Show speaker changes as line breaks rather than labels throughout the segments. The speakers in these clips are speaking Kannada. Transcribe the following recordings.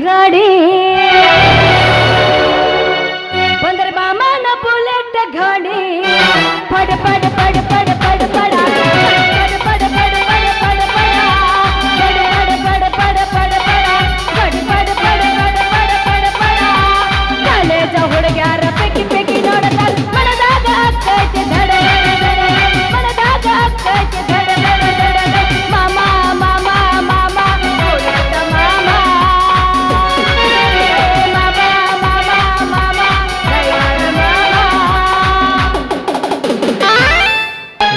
ಗಾಡಿ ಬಂದರ ಮಾಮನ ಬುಲೆಟ್ ಗಾಡಿ ಪಡ ಪಡ ಪಡ ಪಡ ಪಡ ಪಡ ಪಡ ಪಡ ಪಡ ಪಡ ಪಡ ಪಡ ಪಡ ಪಡ ಕಾಲೇಜ ಹುಡುಗ್ಯಾರ ಪೆಕ್ಕಿ ಪೆಕ್ಕಿ ನೋಡತಾರ ಮನದಾಗ ಅಕ್ಕೈತೆ ಧಡ ಮನದಾಗ ಅಕ್ಕೈತೆ ಧಡ ಮಾಮ ಮಾಮ ಮಾಮ ಬುಲೆಟ್ ಮಾಮ ಮಾಮ ಮಾಮ ಮಾಮ ದಯಾಳ ಮಾಮ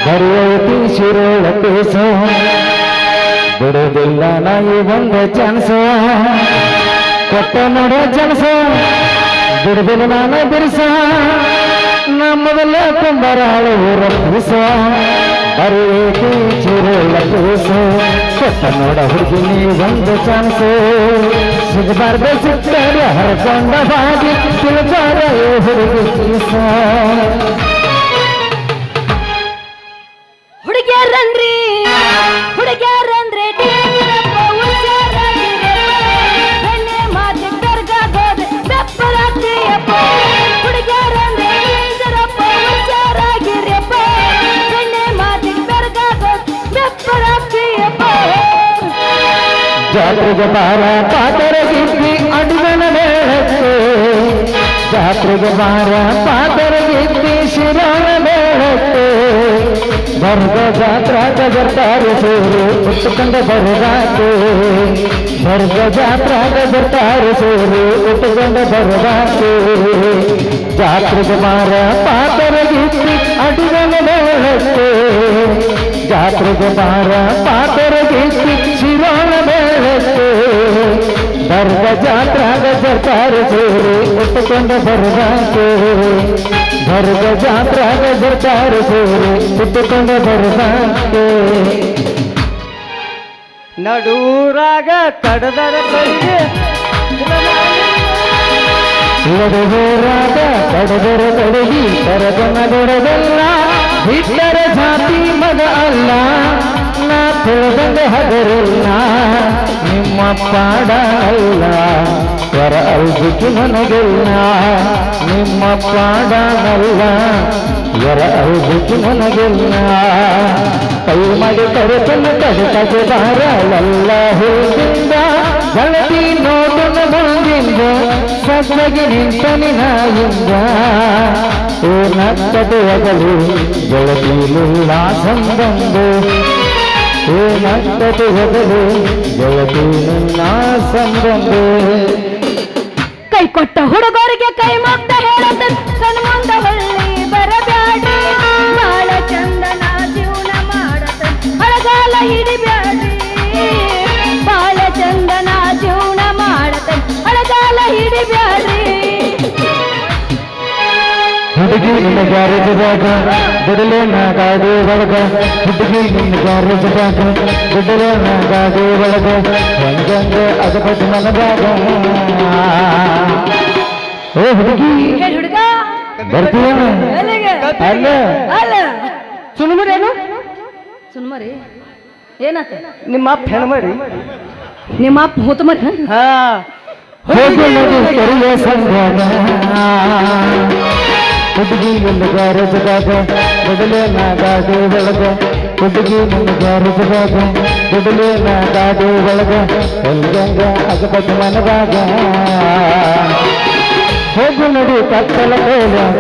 ಬರೆಯೈತಿ ಶಿರೋಳ ಪೇಸ ಬಿಡುವುದಿಲ್ಲ ನಾಯಿ ಒಂದು ಚಾನ್ಸ ಕೊಟ್ಟ ನೋಡೋ ಜನಸ ಬಿಡುದಿಲ್ಲ ನಾನು ಬಿರುಸ ನಮ್ಮದೆಲ್ಲ ಕುಂಬರಾಳು ಊರ ಪೂಸ ಬರೆಯೈತಿ ಶಿರೋಳ ಪೇಸ ಕೊಟ್ಟ ನೋಡ ಹುಡುಗಿ ಒಂದು ಚಾನ್ಸ ಸಿಗಬಾರ್ದು ಸಿಗ್ತಾರೆ ಹರಕೊಂಡ ಬಾಗಿ ತಿಳ್ಬಾರ ಹುಡುಗಿ ಪೀಸ
ಹುಡುಗ್ಯಾರಂದ್ರಿ ಹುಡುಗ್ಯಾರಂದ್ರೆ ಬೆಣ್ಣೆ ಮಾತಿ ಬೆರ್ಗಾಗೋದ ಬೆಪ್ಪರಾಗ್ತೀಯಪ್ಪ ಹುಡುಗ್ಯಾರಂದ್ರೆ ಹುಷಾರಾಗಿರಪ್ಪ ಬೆಣ್ಣೆ ಮಾತಿ ಬೆರ್ಗಾಗೋದ ಬೆಪ್ಪರಾಗ್ತೀಯಪ್ಪ
ಜಾತ್ರೆಗೆ ಬಾರ ಪಾತರ ಗಿದ್ದಿ ಅಡುಗನ ಬೇಡಕ್ಕೆ ಜಾತ್ರೆಗೆ ಬಾರ ಪಾತರ ಗಿದ್ದಿ ಶಿರೋಣ ಬೇಡಕ್ಕೆ ಬರ್ಗ ಜಾತ್ರಾಗ ಬರ್ತಾರೆ ಸೇರು ಉಟ್ಟುಕೊಂಡ ಬರದಾಕೆ ಬರ್ಗ ಜಾತ್ರಾಗ ಬರ್ತಾರೆ ಸೇರು ಉಟ್ಟುಕೊಂಡ ಬರದಾಕೆ ಜಾತ್ರೆಗೆ ಬಾರ ಪಾತರ ಗಿದ್ದಿ ಅಡುಗನ ಬೇಡಕ್ಕೆ ಜಾತ್ರೆಗೆ ಬಾರ ಪಾತರ ಗಿದ್ದಿ ಶಿರೋಣ ಬೇಡಕ್ಕೆ ಬರ್ಗ ಜಾತ್ರಾಗ ಬರ್ತಾರೆ ಸೇರು ಉಟ್ಟುಕೊಂಡ ಬರದಾಕೆ ಬರ್ಗ ಜಾತ್ರಾಗ ಬರ್ತಾರೆ ಸೇರು ಉಟ್ಟುಕೊಂಡ ಬರದಾಕೆ
ನಡೂರಾಗ ಕಡದರ ಕೈಗೆ
ನಡುವೂರಾಗ ಕಡದರ ಕಡಗಿ ಕರಗನ ದೊಡದಲ್ಲ ಬಿಟ್ಟರ ಜಾತಿ ಮಗ ಅಲ್ಲ ನಾ ತಿಳಿದಂಗ ಹಗರಿಲ್ಲ ನಿಮ್ಮ ಪಾಡ ಅಲ್ಲ ಸ್ವರ ಅಲ್ಬಿಟ್ಟು ನನಗಿಲ್ಲ ನಿಮ್ಮ ಪಾಡನಲ್ಲ ಸ್ವರ ಅಲ್ಬಿಟ್ಟು ನನಗಿಲ್ಲ ಕೈ ಮಾಡಿ ಕರೆತಲ್ಲ ಕಡತಗೆ ಬಾರಲ್ಲ ಹೋಗಿಂದ ಗಳತಿ ನೋಟನ ಮುಂದಿಂದ ಸಜ್ಜಗೆ ನಿಂತ ನಿನಾಯಿಂದ ನಕ್ಕದು ಅಗಲು ಗೆಳತಿಲಿಲ್ಲ ಸಂಬಂಧ ನಕ್ಕದು ಅಗಲು ಗೆಳತಿಲಿಲ್ಲ ಸಂಬಂಧ
ಕೈ ಕೊಟ್ಟ ಹುಡುಗರಿಗೆ ಕೈ ಮುಗ್ದ ಹೇಳದ ಕಣ್ಮುಂದ ಹೊಳ್ಳಿ ಬರಬ್ಯಾಡ್ರಿ ಬಾಳ ಚಂದನ ಜೀವನ ಮಾಡತ ಹಳಗಾಲ ಹಿಡಿಬ್ಯಾಡ್ರಿ ಬಾಳ ಚಂದನ ಜೀವನ ಮಾಡತ ಹಳಗಾಲ ಹಿಡಿಬ್ಯಾಡ್ರಿ
ಹುಡುಗಿ ನಿನ್ನ ಗ್ಯಾರೇಜದಾಗ ಬಿಡಲೇನ ಗಾಡಿ ಒಳಗ ಹುಡುಗಿ ನಿನ್ನ ಗ್ಯಾರೇಜದಾಗ ಬಿಡಲೇನ ಗಾಡಿ ಒಳಗ ಹೆಂಗಂಗ ಅಗಪಟ್ಟು ನನಗಾಗ ಓ ಹುಡುಗಿ
ಹೇಳಿ ಹುಡುಗ
ಬರ್ತೀಯನ ಅಲ್ಲ
ಅಲ್ಲ
ಸುಣ್ಮರೇನು
ಸುನ್ಮರಿ ಏನಾತ
ನಿಮ್ಮ ಅಪ್ಪ ಹೆಣ್ಮರಿ
ನಿಮ್ಮ ಅಪ್ಪ ಹೋತಮರಿ
ಹಾ
ಹೋಗು ನದಿ ಕರಿಯ ಸಂಘದ ಹುಡುಗಿ ನಿನ್ನ ಗ್ಯಾರೇಜದಾಗ ಬಿಡಲೇನ ಗಾಡಿ ಒಳಗ ಹುಡುಗಿ ನಿನ್ನ ಗ್ಯಾರೇಜದಾಗ ಬಿಡಲೇನ ಗಾಡಿ ಒಳಗ ಹೆಂಗಂಗ ಅಗಪಟ್ಟು ನನಗಾಗ ಹೋಗು ನಡಿ ಕತ್ತಲ ಕೈಲಾಗ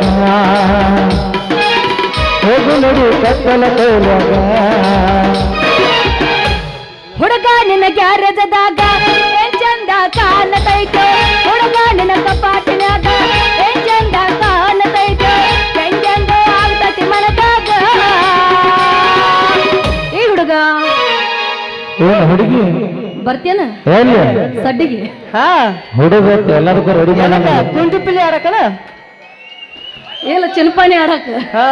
ಹೋಗು ನಡಿ ಕತ್ತಲ ಕೈಲಾಗ
ಹುಡುಗ ನಿನ್ನ ಗ್ಯಾರೇಜದಾಗ ಏನ್ ಚಂದ ಕಾಣತೈತೆ ಹುಡುಗ ನಿನ್ನ ಕಪಾಟಿನಾಗ ಏನ್ ಚಂದ ಕಾಣತೈತೆ ಹೆಂಗೆಂಗೋ ಆಗ್ತತಿ ಮನದಾಗ ಈ ಹುಡುಗ
ಏನು ಹುಡುಗಿ
ಬರ್ತೀಯನ
ಎಲ್ಲಿ
ಸಡ್ಡಿಗೆ
ಹಾ
ಹುಡುಗ ಎಲ್ಲದಕ್ಕೂ ರೆಡಿ ಮಾಡಂಗ
ಕುಂಟಿ ಪಿಲ್ಲಿ ಆಡಕನ
ಇಲ್ಲ ಚಿನ್ಪಾಣಿ ಆಡಕ್
ಹಾ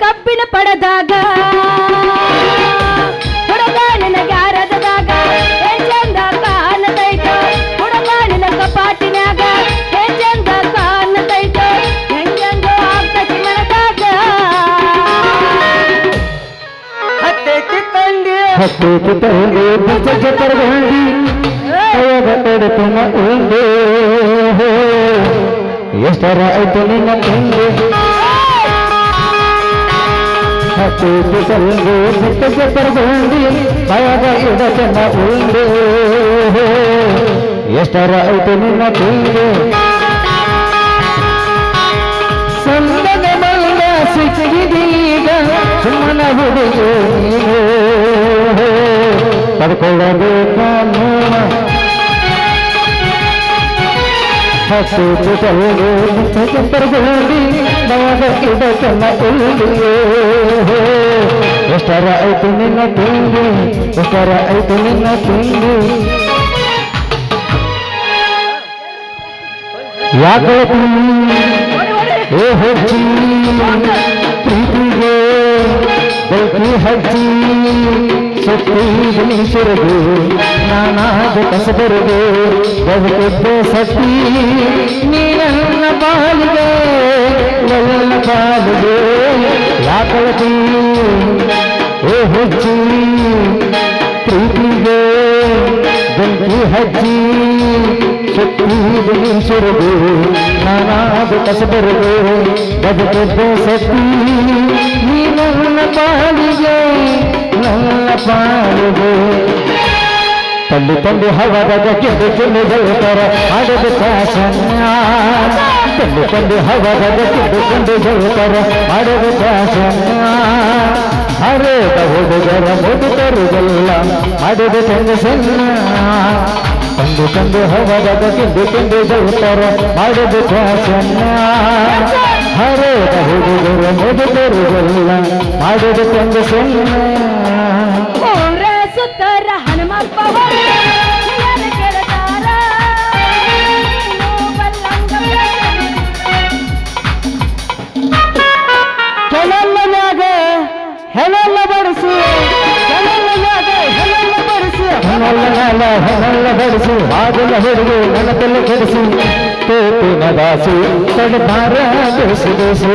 ಕಬ್ಬಿನ ಪಡದಾಗ ಹುಡುಗ ನಿನ್ನ ಗ್ಯಾರೇಜದಾಗ ಏನ್ ಚಂದ ಕಾಣತೈತೆ ಹುಡುಗ ನಿನ್ನ ಕಪಾಟಿನಾಗ ಏನ್ ಚಂದ ಕಾಣತೈತೆ ಹೆಂಗೆಂಗೋ ಆಗ್ತತಿ ಮನದಾಗ
ಹತ್ತೈತಿ ತಂಡಿ
ಹತ್ತು ತಂದೆ ಬಚ್ಚ ತರಗಂಡಿ ಕಡಿತನ ಉಂಡು ಎಷ್ಟರ ಆಯ್ತು ನಿನ್ನ ತಿಂದು ಹತ್ತು ಸಲ್ಲು ಬಿಟ್ಟು ಪರಗೊಂಡಿ ಭಯದ ಇಡತನ ಉಂಡು ಎಷ್ಟರ ಆಯ್ತು ನಿನ್ನ ತಿಂದು ಸಂದದ ಬಂದ ಸಿಕ್ಕಿದೀಗ ಸುಮ್ಮನ ಹುಡುಗು ನೀನು ಪಡ್ಕೊಳ್ಳಬೇಕ ಹತ್ತು ಸಲ್ಲು ಬಿಟ್ಟು ಪರಗೊಂಡಿ ಭಯದ ಇಡತನ ಉಂಡು ಎಷ್ಟರ ಆಯ್ತು ನಿನ್ನ ತಿಂದು ಎಷ್ಟರ ಆಯ್ತು ನಿನ್ನ ತಿಂದು ಯಾಕೆ ಏ ಹಚ್ಚಿ ಪ್ರೀತಿಗೆ ಬೆಂಕಿ ಹಚ್ಚಿ ಸತ್ತಿ ಸುರದು ನಾನಾದ ಕಸಬರದು ಬದುಕಿದ್ದ ಸತ್ತಿ ನೀನನ್ನ ಬಾಲಿಗೆ ನನ್ನ ಬಾಲಿಗೆ ಯಾಕಳತಿ ಏ ಹಚ್ಚಿ ಪ್ರೀತಿಗೆ ಬೆಂಕಿ ಹಚ್ಚಿ ಸತ್ತಿ ಸುರದು ನಾನಾದ ಕಸಬರದು ಬದುಕಿದ್ದ ಸತ್ತಿ ನೀ ನನ್ನ ಬಾಲಿಗೆ ನನ್ನ ಬಾಲಿಗೆ ತಂದು ತಂದು ಹವದಾಗ ಗೆದ್ದು ಗೆಲ್ಲು ಗೆಲ್ತಾರ ಆಡದ ಶಾಸನ ತಂದು ತಂದು ಹವದಾಗ ಗೆದ್ದು ಗೆಲ್ತಾರ ಆಡದ ಶಾಸನ ಹರೇದ ಹುಡುಗರ ಮುದುಕರುಗಲ್ಲ ಆಡದ ಚಂದ ಸಣ್ಣ ತಂದು ತಂದು ಹವದಾಗ ಗೆದ್ದು ಗೆಲ್ತಾರ ಆಡದ ಶಾಸನ ಹರೇದ ಹುಡುಗರ ಮುದುಕರುಗಲ್ಲ ಆಡದ ಚಂದ ಸಣ್ಣ
ಸುತ್ತರ ಹನುಮಪ್ಪ ಕೆರತಾರ
ಕೆಳಲ್ಲ ಮ್ಯಾಗ ಹೆಣಲ್ಲ ಬಡಿಸು ಕೆಳಲ್ಲ ಮ್ಯಾಗ ಹೆಣಲ್ಲ ಬಡಿಸು
ಹೆಣಲ್ಲ ಬಡಿಸು ಆಗಲ ಹುಡುಗು ನನ್ನ ತಲೆ ಕೆಡಿಸಿ ತೋಪಿನ ದಾಸು ತಡಬಾರ ದೇಸು ದೇಸು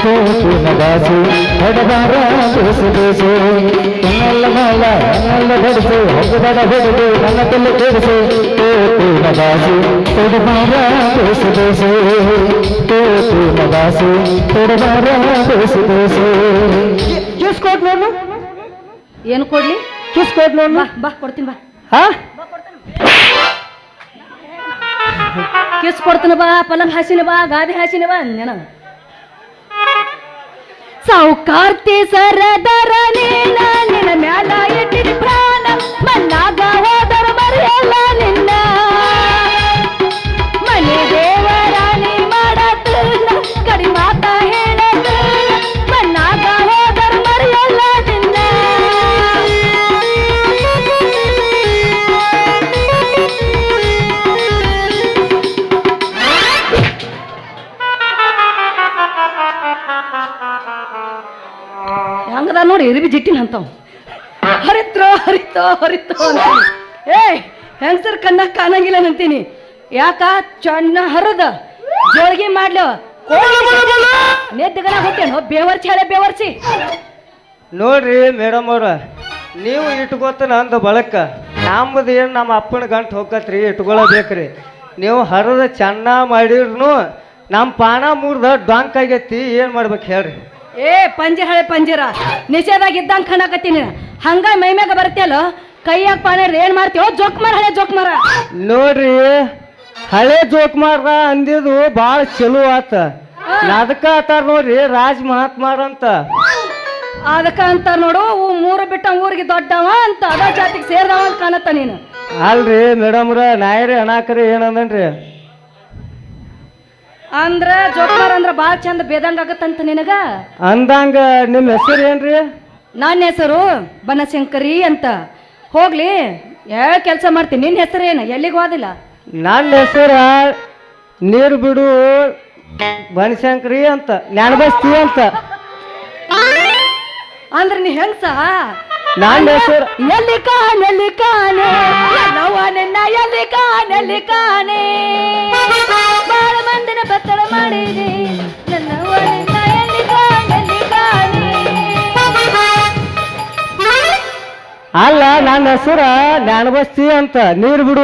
ತೋಪಿನ ದಾಸು ತಡಬಾರ ದೇಸು ದೇಸು ಹೆಣಲ್ಲ ಮೇಲ ಹೆಣಲ್ಲ ಬಡಿಸು ಹೊಗಬಡ ಹುಡುಗು ನನ್ನ ತಲೆ ಕೆಡಿಸು ತೋಪಿನ ದಾಸು ತಡಬಾರ ದೇಸು ದೇಸು ತೋಪಿನ ದಾಸು ತಡಬಾರ ದೇಸು ದೇಸು
ಕಿಸ್ ಕೊಟ್ ನಾನು
ಏನು ಕೊಡ್ಲಿ
ಕಿಸ್ ಕೊಟ್ ನಾನು
ಬಾ ಬಾ ಕೊಡ್ತೀನಿ ಬಾ
ಹಾ
ಕಿಸ್ ಕೊಡ್ತೀನಿ ಬಾ ಪಲಂಗ್ ಹಾಸಿನ ಬಾ ಗಾದಿ ಹಾಸಿನ ಬಾ ಅಂಜನ ಸಾವುಕಾರ್ತಿ ಸರದರ ನೀನ ನಿನ್ನ ಮ್ಯಾಲ ಇಟ್ಟಿನ ಪ್ರಾಣ ಮನ್ನಾಗ ಹೋದರ ಮರೆಯಲ್ಲ ನಿನ್ನ ಮನೆ ದೇವರಾಣಿ ಮಾಡತ್ತ ಕಡಿ ಮಾತ ಹೇಳತ್ತ ಮನ್ನಾಗ ಹೋದರ ಮರೆಯಲ್ಲ ನಿನ್ನ ಹಂಗದ ನೋಡಿ ಇರಿಬಿ ಜಿಟ್ಟಿನ ಅಂತವ್ ಹರಿತ್ರೋ ಹರಿತೋ ಹರಿತೋ ಅಂತೀನಿ ಏಯ್ ಹೆಂಗಸರ್ ಕಣ್ಣಾಗ ಕಾಣಂಗಿಲ್ಲ ಅಂತೀನಿ ಯಾಕ ಚಣ್ಣ ಹರದ ಜೋಳಿಗೆ ಮಾಡ್ಲವ ನೆದ್ದಗನ ಹೊಟ್ಟೇನು ಬೇವರ್ಚಿ ಹಳೆ ಬೇವರ್ಚಿ
ನೋಡ್ರಿ ಮೇಡಮ್ ಅವ್ರ ನೀವು ಇಟ್ಕೋತ ನಂದು ಬಳಕ ನಮ್ಮದು ಏನು ನಮ್ಮ ಅಪ್ಪನ ಗಂಟು ಹೋಗತ್ರಿ ಇಟ್ಕೊಳ್ಳಬೇಕ್ರಿ ನೀವು ಹರದ ಚೆನ್ನ ಮಾಡಿರ್ನು ನಮ್ಮ ಪಾನ ಮುರ್ದ ಡಾಂಕ್ ಆಗೈತಿ ಏನು ಮಾಡ್ಬೇಕು ಹೇಳ್ರಿ
ಏ ಪಂಜರ ಹಳೆ ಪಂಜರ ನಿಷೇಧಾಗ ಇದ್ದಂಗೆ ಕಾಣಕತ್ತೀನಿ ಹಂಗ ಮೈಮ್ಯಾಗ ಬರ್ತೇಲೋ ಕೈಯಾಗ ಪಾನ ಏನ್ ಮಾಡ್ತೀವೋ ಜೋಕ್ ಮಾರ ಹಳೆ ಜೋಕ್ ಮಾರ
ನೋಡ್ರಿ ಹಳೆ ಜೋಕ್ ಮಾರ ಅಂದಿದ್ದು ಭಾಳ ಚಲೋ ಆತ ಅದಕ್ಕ ಆತಾರ ನೋಡ್ರಿ ರಾಜ್ ಮಹಾತ್ಮಾರ ಅಂತ
ಅದಕ್ಕ ಅಂತ ನೋಡು ಮೂರು ಬಿಟ್ಟ ಊರಿಗೆ ದೊಡ್ಡವ ಅಂತ ಅದ ಜಾತಿಗೆ ಸೇರ್ದವ ಅಂತ ಕಾಣತ್ತ ನೀನು
ಅಲ್ರಿ ಮೇಡಮ್ರ ನಾಯರಿ ಅಣಾಕರಿ ಏನಂದನ್ರಿ
ಅಂದ್ರ ಜೋಕ್ಮಾರ ಅಂದ್ರ ಬಾಳ ಚಂದ ಬೇದಂಗ ಆಗತ್ತಂತ ನಿನಗ
ಅಂದಂಗ ನಿಮ್ಮ ಹೆಸರು ಏನ್ರಿ
ನನ್ನ ಹೆಸರು ಬನಶಂಕರಿ ಅಂತ ಹೋಗ್ಲಿ ಯಾವ ಕೆಲಸ ಮಾಡ್ತೀನಿ ನಿನ್ನ ಹೆಸರು ಏನು ಎಲ್ಲಿಗೆ ಹೋದಿಲ್ಲ
ನನ್ನ ಹೆಸರ ನೀರು ಬಿಡು ಬನಶಂಕರಿ ಅಂತ ಜ್ಞಾನಬಸ್ತಿ ಅಂತ
ಅಂದ್ರೆ ನೀ ಹೆಂಗ್ಸ
ನನ್ನ ಹೆಸರು
ಎಲ್ಲಿ ಕಾಣೆ ಎಲ್ಲವ ನಿನ್ನ ಎಲ್ಲಿ ಕಾಣೆ ಬಾಳ ಮಂದಿನ ಬತ್ತಳ ಮಾಡಿದೆ ನನ್ನವ ನಿನ್ನ ಎಲ್ಲಿ ಕಾಣೆ
ಅಲ್ಲ ನನ್ನ ಹೆಸರ ಜ್ಞಾನಬಸ್ತಿ ಅಂತ ನೀರು ಬಿಡು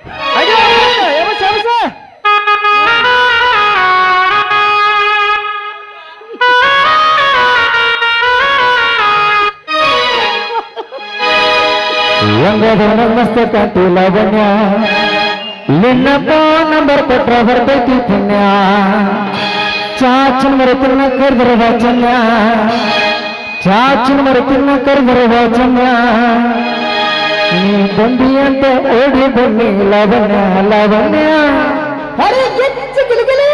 ಹೆಂಗದ ಮಸ್ತ ಕಾಟಿ ಲಾವಣ್ಯ ನಿನ್ನ ಫೋನ್ ನಂಬರ್ ಕೊಟ್ರ ಬರ್ತೈತಿ ಪುಣ್ಯ ಚಾಚಿನ ಮರತಿನ ಕರ್ದರ ವಾಚನ್ಯ ಚಾಚಿನ ಮರತಿನ ಕರ್ದರ ವಾಚನ್ಯ ನೀ ಬಂದಿ ಅಂತ ಓಡಿ ಬನ್ನಿ ಲಾವಣ್ಯ ಲಾವಣ್ಯ
ಅರೆ ಗಿಚ್ಚಿ ಗಿಲಿಗಿಲಿ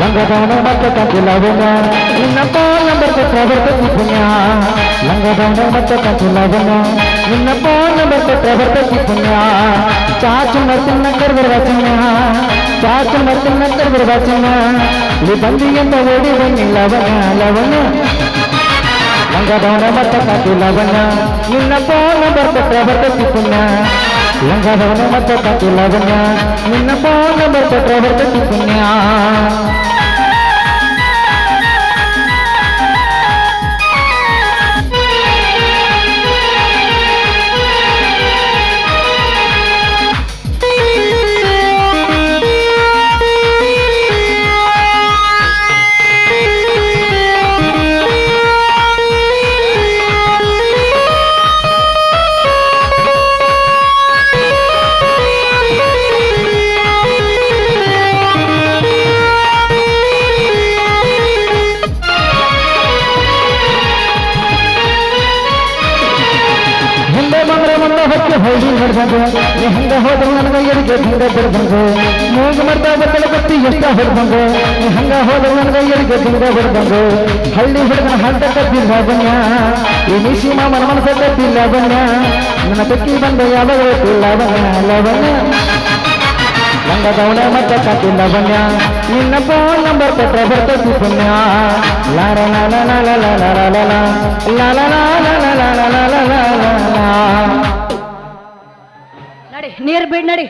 ಲಂಗದಾನ ಮತ್ತೆ ಕಂಚಿಲ್ಲವನ ನಿನ್ನ ಫೋನ್ ನಂಬರ್ ಕೊಟ್ರ ಬರ್ತೈತಿ ಪುಣ್ಯ ಲಂಗದಾನ ಮತ್ತೆ ಕಂಚಿಲ್ಲವನ ನಿನ್ನ ಫೋನ್ ನಂಬರ್ ಕೊಟ್ರ ಬರ್ತೈತಿ ಪುಣ್ಯ ಚಾಚು ಮರ್ತಿನ ಕರ್ದರ ವಾಚನ್ಯ ಚಾಚು ಮರ್ತಿನ ಕರ್ದರ ವಾಚನ್ಯ ನೀ ಬಂದಿ ಅಂತ ಓಡಿ ಬನ್ನಿ ಲವನ ಲವನ ಲಂಗದಾನ ಮತ್ತೆ ಕಂಚಿಲ್ಲವನ ನಿನ್ನ ಫೋನ್ ನಂಬರ್ ಕೊಟ್ರ ಬರ್ತೈತಿ ಪುಣ್ಯ ಲಂಗದಾನ ಮತ್ತೆ ಕಂಚಿಲ್ಲವನ ನಿನ್ನ ಫೋನ್ ನಂಬರ್ ಕೊಟ್ರ ಬರ್ತೈತಿ ಪುಣ್ಯ ಹೊಕ್ಕೆ ಹೋಗಿ ಹೊಡ್ಬಂದು ನೀ ಹಂಗ ಹೋದ್ರೆ ನನಗೆ ಎಡಿಗೆ ದಿಂಗ ಬಿಡ್ಬಂದು ಮೂಗು ಮರ್ದ ಬತ್ತಲ ಬತ್ತಿ ಎಷ್ಟ ಹೊಡ್ಬಂದು ನೀ ಹಂಗ ಹೋದ್ರೆ ನನಗೆ ಎಡಿಗೆ ದಿಂಗ ಬಿಡ್ಬಂದು ಹಳ್ಳಿ ಹುಡುಗನ ಹಡ್ಡ ಕತ್ತಿಲ್ಲ ಬನ್ಯ ಈ ನಿಶಿ ಮಾಮನ ಮನಸ್ಸ ಕತ್ತಿಲ್ಲ ಬನ್ಯ ನನ್ನ ಬೆಕ್ಕಿ ಬಂದ ಯಾವಾಗ ಗೊತ್ತಿಲ್ಲ ಬನ್ಯ ಲವಣ್ಯ ಲಂಗದವನ ಮತ್ತೆ ಕತ್ತಿಲ್ಲ ಬನ್ಯ ನಿನ್ನ ಫೋನ್ ನಂಬರ್ ಕೊಟ್ಟ ಬರ್ತೈತಿ ಪುಣ್ಯ ಲಾರ ಲಾಲ ಲಾಲ ಲಾಲ ಲಾಲ ಲಾಲ ಲಾಲ ಲಾಲ ಲಾಲ ಲಾಲ
ನಡಿ ನೀರ್ ಬಿಡ್ ನಡಿ